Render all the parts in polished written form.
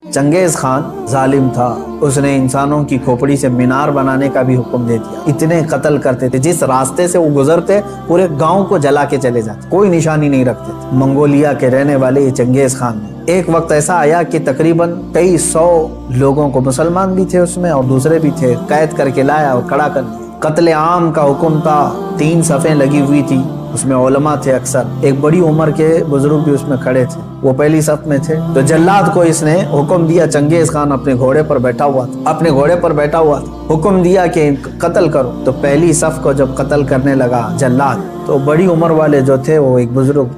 Genghis Khan जालिम था। उसने इंसानों की खोपड़ी से मीनार बनाने का भी हुक्म दे दिया। इतने कत्ल करते थे, जिस रास्ते से वो गुजरते पूरे गांव को जला के चले जाते, कोई निशानी नहीं रखते थे। मंगोलिया के रहने वाले ये चंगेज खान ने एक वक्त ऐसा आया कि तकरीबन कई 100 लोगों को, मुसलमान भी थे उसमें और दूसरे भी थे, कैद करके लाया और खड़ा कर दिया। कत्ले आम का हुक्म था। 3 सफ़ें लगी हुई थी, उसमें उलमा थे अक्सर, एक बड़ी उम्र के बुजुर्ग भी उसमें खड़े थे, वो पहली सफ में थे। तो जल्लाद को इसने हुक्म दिया, चंगेज खान अपने घोड़े पर बैठा हुआ था, हुक्म दिया कि कत्ल करो। तो पहली सफ को जब कत्ल करने लगा जल्लाद, तो बड़ी उम्र वाले जो थे, वो एक बुजुर्ग,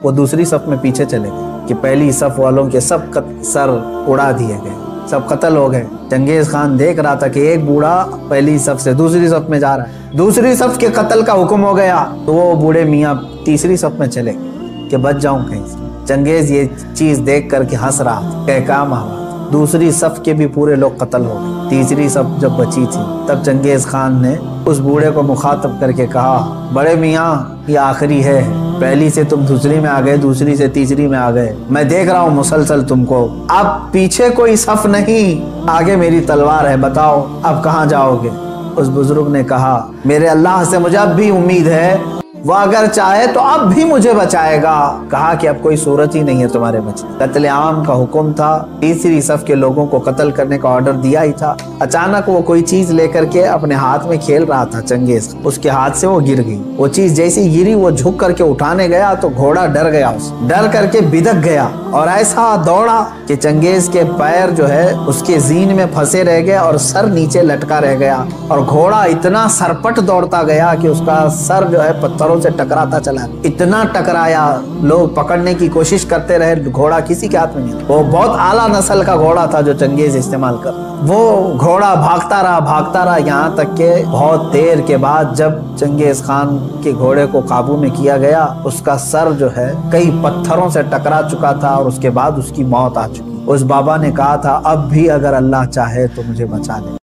वो दूसरी सफ में पीछे चले गए कि पहली सफ वालों के सब सर उड़ा दिए गए, सब कत्ल हो गए। चंगेज खान देख रहा था कि एक बूढ़ा पहली सफ से दूसरी सफ में जा रहा है, दूसरी सफ के कत्ल का हुक्म हो गया, तो वो बूढ़े मियाँ तीसरी सफ में चले कि बच जाऊं कहीं से। चंगेज ये चीज देख करके हंस रहा था, कहकाम हुआ। दूसरी सफ के भी पूरे लोग कत्ल हो गए। तीसरी सफ जब बची थी, तब चंगेज खान ने उस बूढ़े को मुखातब करके कहा, बड़े मियाँ ये आखिरी है, पहली से तुम दूसरी में आ गए, दूसरी से तीसरी में आ गए, मैं देख रहा हूँ मुसलसल तुमको, अब पीछे कोई सफ नहीं, आगे मेरी तलवार है, बताओ अब कहाँ जाओगे। उस बुजुर्ग ने कहा, मेरे अल्लाह से मुझे अब भी उम्मीद है, वह अगर चाहे तो अब भी मुझे बचाएगा। कहा कि अब कोई सूरत ही नहीं है तुम्हारे बचने। कत्ले आम का हुक्म था, तीसरी सफ के लोगों को कत्ल करने का ऑर्डर दिया ही था। अचानक वो कोई चीज लेकर के अपने हाथ में खेल रहा था चंगेज, उसके हाथ से वो गिर गई। वो चीज जैसी गिरी, वो झुक करके उठाने गया तो घोड़ा डर गया, डर करके बिदक गया और ऐसा दौड़ा कि चंगेज के पैर जो है उसके जीन में फंसे रह गए और सर नीचे लटका रह गया, और घोड़ा इतना सरपट दौड़ता गया कि उसका सर जो है पत्थरों से टकराता चला। इतना टकराया, लोग पकड़ने की कोशिश करते रहे, घोड़ा किसी के हाथ में नहीं। वो बहुत आला नस्ल का घोड़ा था जो चंगेज इस्तेमाल कर। वो घोड़ा भागता रहा, यहाँ तक के बहुत देर के बाद जब चंगेज खान के घोड़े को काबू में किया गया, उसका सर जो है कई पत्थरों से टकरा चुका था और उसके बाद उसकी मौत आ चुकी। उस बाबा ने कहा था, अब भी अगर अल्लाह चाहे तो मुझे बचा ले।